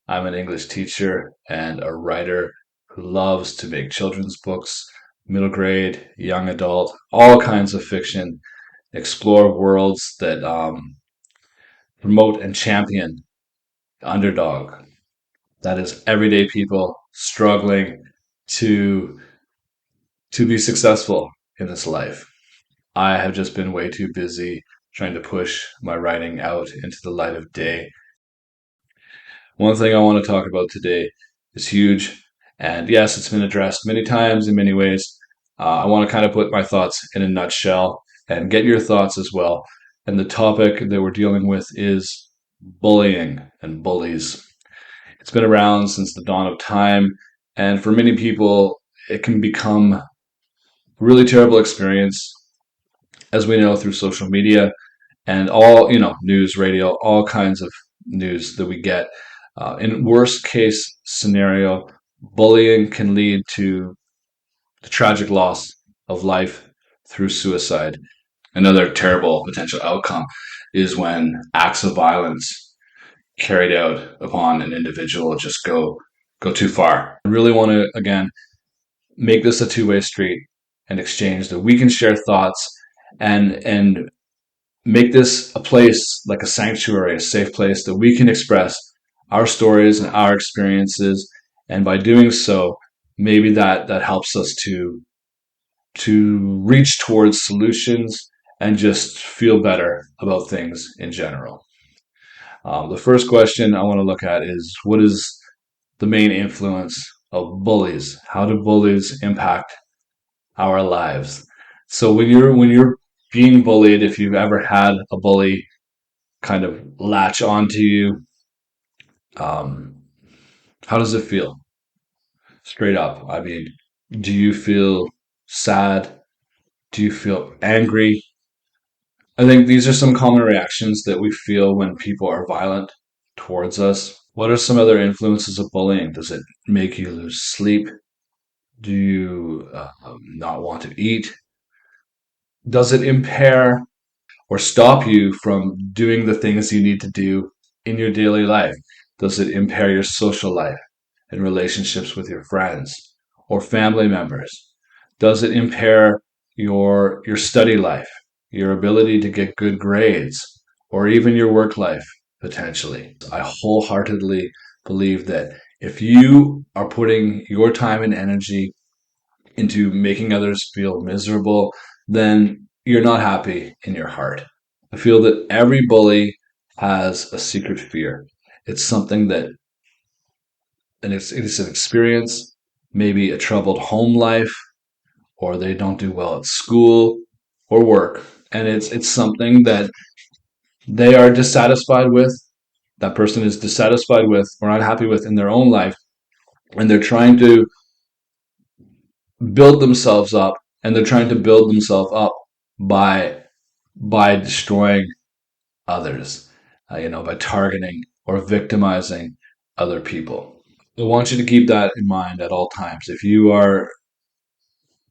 I'm an English teacher and a writer who loves to make children's books, middle grade, young adult, all kinds of fiction, explore worlds that promote and champion the underdog. That is everyday people struggling to be successful in this life. I have just been way too busy trying to push my writing out into the light of day. One thing I want to talk about today is huge. And yes, it's been addressed many times in many ways. I want to kind of put my thoughts in a nutshell and get your thoughts as well. And the topic that we're dealing with is bullying and bullies. It's been around since the dawn of time. And for many people, it can become a really terrible experience, as we know through social media and all, news, radio, all kinds of news that we get. In worst case scenario, bullying can lead to the tragic loss of life through suicide. Another terrible potential outcome is when acts of violence carried out upon an individual just go too far. I really want to again make this a two-way street and exchange that we can share thoughts and make this a place like a sanctuary, a safe place that we can express our stories and our experiences. And by doing so, maybe that helps us to reach towards solutions and just feel better about things in general. The first question I want to look at is what is the main influence of bullies? How do bullies impact our lives? So when you're being bullied, if you've ever had a bully kind of latch onto you, um, how does it feel? Straight up. I mean, do you feel sad? Do you feel angry? I think these are some common reactions that we feel when people are violent towards us. What are some other influences of bullying? Does it make you lose sleep? Do you not want to eat? Does it impair or stop you from doing the things you need to do in your daily life? Does it impair your social life and relationships with your friends or family members? Does it impair your study life, your ability to get good grades, or even your work life potentially? I wholeheartedly believe that if you are putting your time and energy into making others feel miserable, then you're not happy in your heart. I feel that every bully has a secret fear. It's something that, and it's an experience, maybe a troubled home life, or they don't do well at school or work, and it's something that they are dissatisfied with. That person is dissatisfied with or unhappy with in their own life, and they're trying to build themselves up, and they're trying to build themselves up by destroying others, by targeting or victimizing other people. I want you to keep that in mind at all times. If you are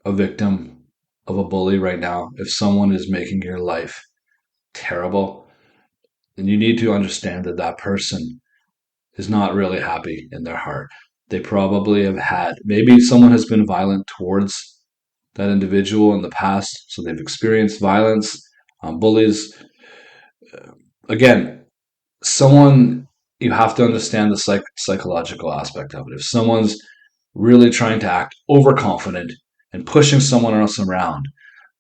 a victim of a bully right now, if someone is making your life terrible, then you need to understand that that person is not really happy in their heart. They probably have had, maybe someone has been violent towards that individual in the past, so they've experienced violence. Bullies, again, someone, you have to understand the psychological aspect of it. If someone's really trying to act overconfident and pushing someone else around,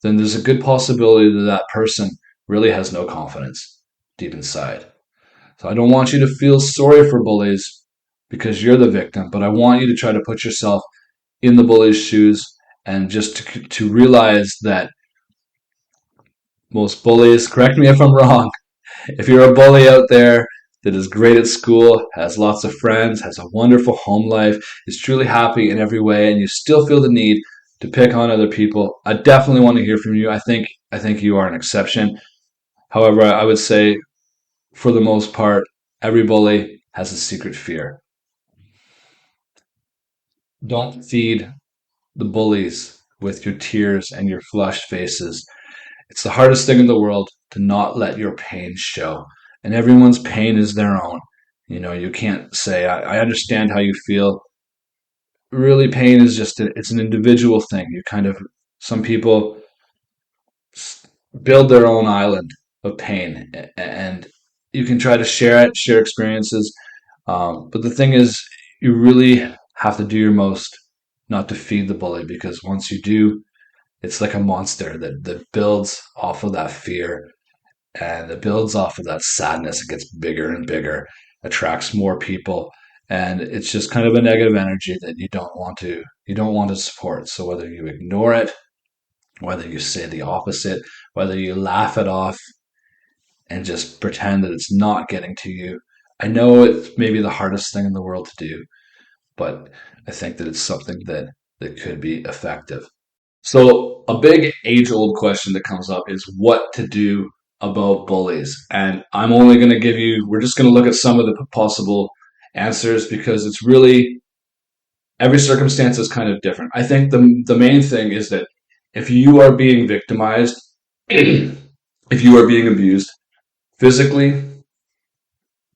then there's a good possibility that that person really has no confidence deep inside. So I don't want you to feel sorry for bullies because you're the victim, but I want you to try to put yourself in the bully's shoes and just to realize that most bullies, correct me if I'm wrong, if you're a bully out there that is great at school, has lots of friends, has a wonderful home life, is truly happy in every way, and you still feel the need to pick on other people, I definitely want to hear from you. I think you are an exception. However, I would say for the most part, every bully has a secret fear. Don't feed the bullies with your tears and your flushed faces. It's the hardest thing in the world to not let your pain show. And everyone's pain is their own. You can't say, I understand how you feel. Really, pain is just, it's an individual thing. Some people build their own island of pain, and you can try to share experiences. But the thing is, you really have to do your most not to feed the bully, because once you do, it's like a monster that builds off of that fear, and it builds off of that sadness. It gets bigger and bigger, attracts more people, and it's just kind of a negative energy that you don't want to support. So whether you ignore it, whether you say the opposite, whether you laugh it off and just pretend that it's not getting to you. I know it's maybe the hardest thing in the world to do, but I think that it's something that could be effective. So a big age-old question that comes up is what to do about bullies. And we're just going to look at some of the possible answers, because it's really every circumstance is kind of different. I think the main thing is that if you are being victimized, if you are being abused physically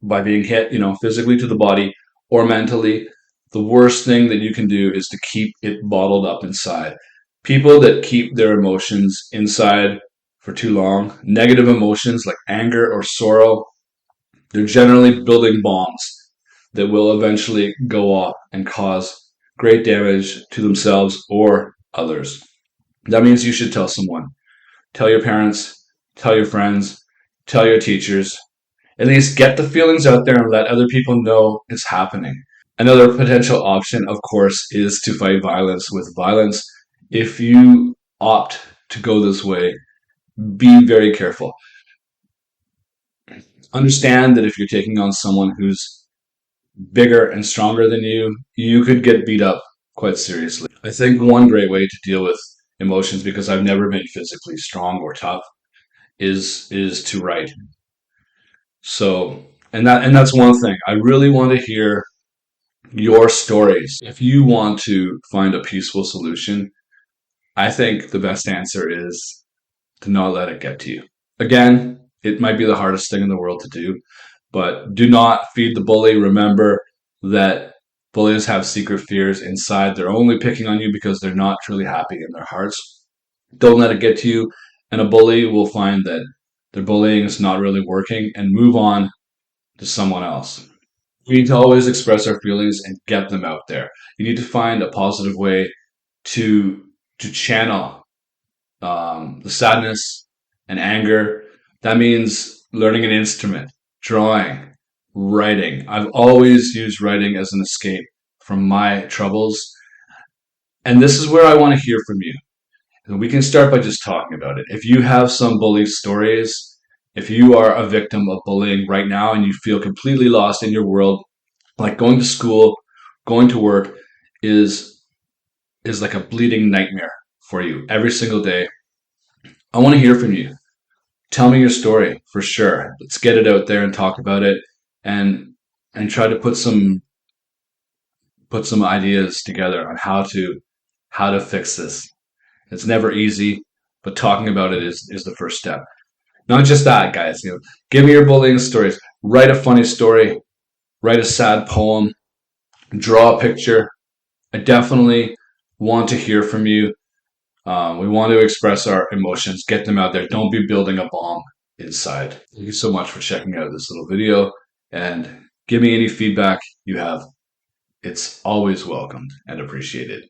by being hit, physically to the body or mentally, the worst thing that you can do is to keep it bottled up inside. People that keep their emotions inside for too long, negative emotions like anger or sorrow, they're generally building bombs that will eventually go off and cause great damage to themselves or others. That means you should tell someone. Tell your parents, tell your friends, tell your teachers. At least get the feelings out there and let other people know it's happening. Another potential option, of course, is to fight violence with violence. If you opt to go this way, be very careful. Understand that if you're taking on someone who's bigger and stronger than you could get beat up quite seriously. I think one great way to deal with emotions, because I've never been physically strong or tough, is to write. So, and that's one thing. I really want to hear your stories. If you want to find a peaceful solution, I think the best answer is to not let it get to you. Again, it might be the hardest thing in the world to do, but do not feed the bully. Remember that bullies have secret fears inside. They're only picking on you because they're not truly happy in their hearts. Don't let it get to you, and a bully will find that their bullying is not really working and move on to someone else. We need to always express our feelings and get them out there. You need to find a positive way to channel the sadness and anger. That means learning an instrument, drawing, writing. I've always used writing as an escape from my troubles. And this is where I want to hear from you. We can start by just talking about it. If you have some bully stories, if you are a victim of bullying right now and you feel completely lost in your world, like going to school, going to work is like a bleeding nightmare for you every single day. I want to hear from you. Tell me your story for sure. Let's get it out there and talk about it, and try to put some ideas together on how to fix this. It's never easy, but talking about it is the first step. Not just that, guys. Give me your bullying stories. Write a funny story. Write a sad poem. Draw a picture. I definitely want to hear from you. We want to express our emotions, get them out there. Don't be building a bomb inside. Thank you so much for checking out this little video, and give me any feedback you have. It's always welcomed and appreciated.